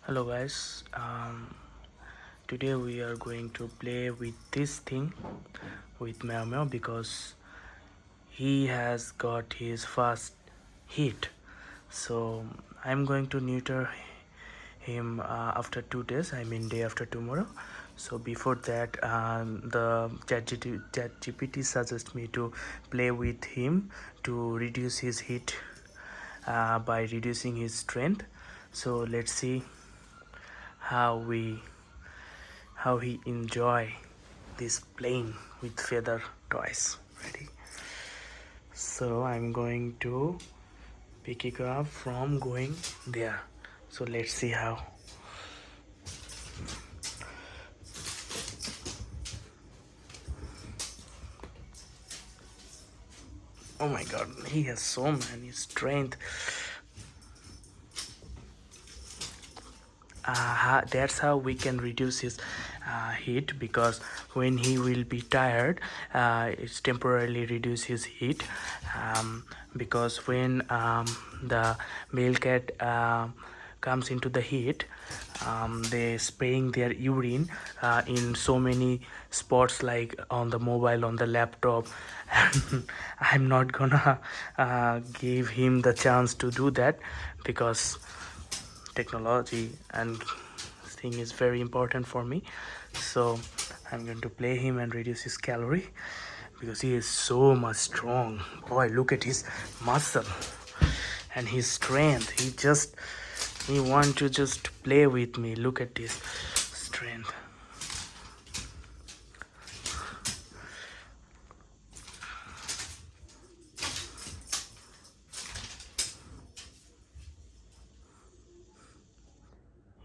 Hello guys, today we are going to play with this thing with Meow Meow because he has got his first hit. So I'm going to neuter him after 2 days, I mean day after tomorrow. So before that, the ChatGPT suggests me to play with him to reduce his hit by reducing his strength. So let's see how we how he enjoy this playing with feather toys. Ready? So I'm going to pick it up from going there. So let's see how. Oh my god, he has so many strength. That's how we can reduce his heat, because when he will be tired, it's temporarily reduce his heat, because when the male cat comes into the heat, they spraying their urine in so many spots, like on the mobile, on the laptop. And I'm not gonna give him the chance to do that, because technology and thing is very important for me. So I'm going to play him and reduce his calorie, because he is so much strong. Boy, look at his muscle and his strength. He want to just play with me. Look at this strength.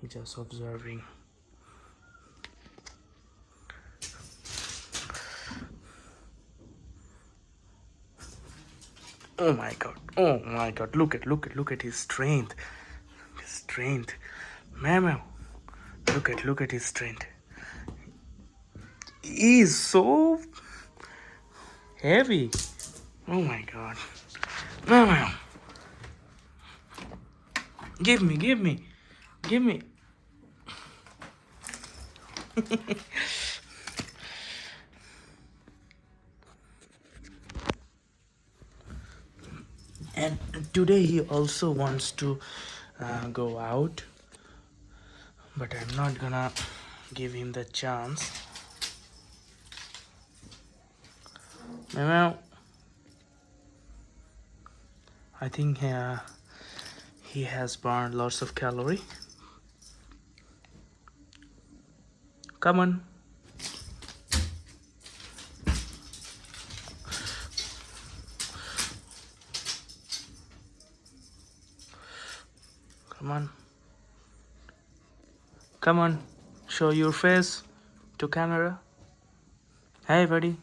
He just observing. Oh my god, oh my god, look at his strength. His strength. Mama, look at his strength. He is so heavy. Oh my god. Mama, give me. And today he also wants to go out, but I'm not gonna give him the chance. Mama, I think he has burned lots of calorie. Come on. Come on. Come on. Show your face to camera. Hey, buddy.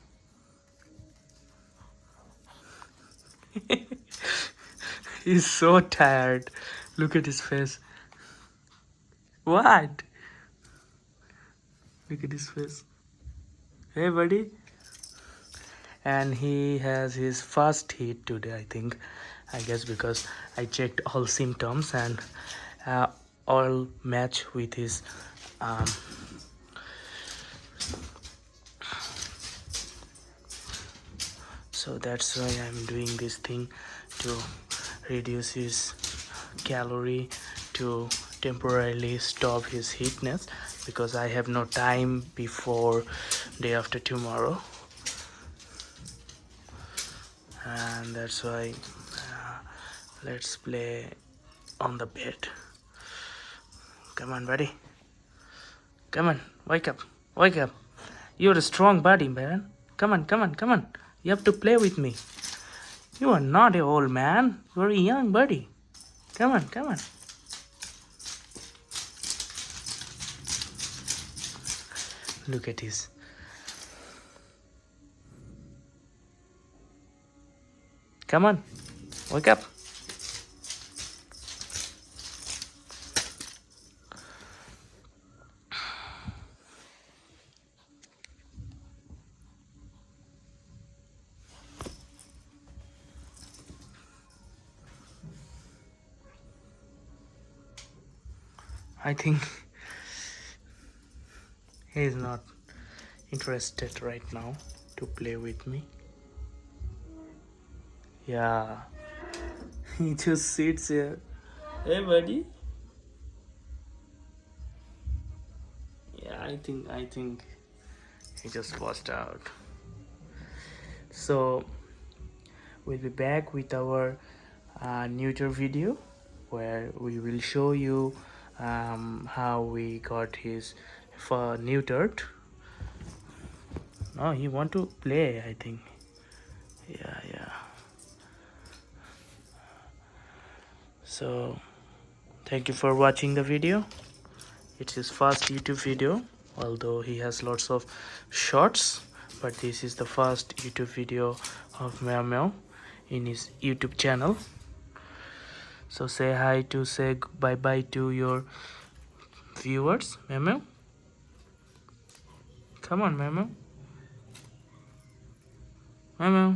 He's so tired. Look at his face. What? Look at his face. Hey, buddy. And he has his first hit today, I think. I guess because I checked all symptoms and uh, all match with his um, so that's why I'm doing this thing, to reduce his calorie, to temporarily stop his heatness, because I have no time before day after tomorrow. And that's why let's play on the bed. Come on, buddy. Come on, wake up. You're a strong body, man. Come on. You have to play with me. You are not an old man. You're a young buddy. Come on. Look at this. Come on, wake up. I think he is not interested right now to play with me. Yeah, he just sits here. Hey, buddy. Yeah, I think he just washed out. So we'll be back with our neuter video where we will show you how we got his for neutered. No, he want to play, I think. Yeah. So thank you for watching the video. It's his first YouTube video, although he has lots of shorts, but this is the first YouTube video of Meow Meow in his YouTube channel. So say hi to say bye bye to your viewers, Meow Meow. Come on, Meow Meow. Meow Meow.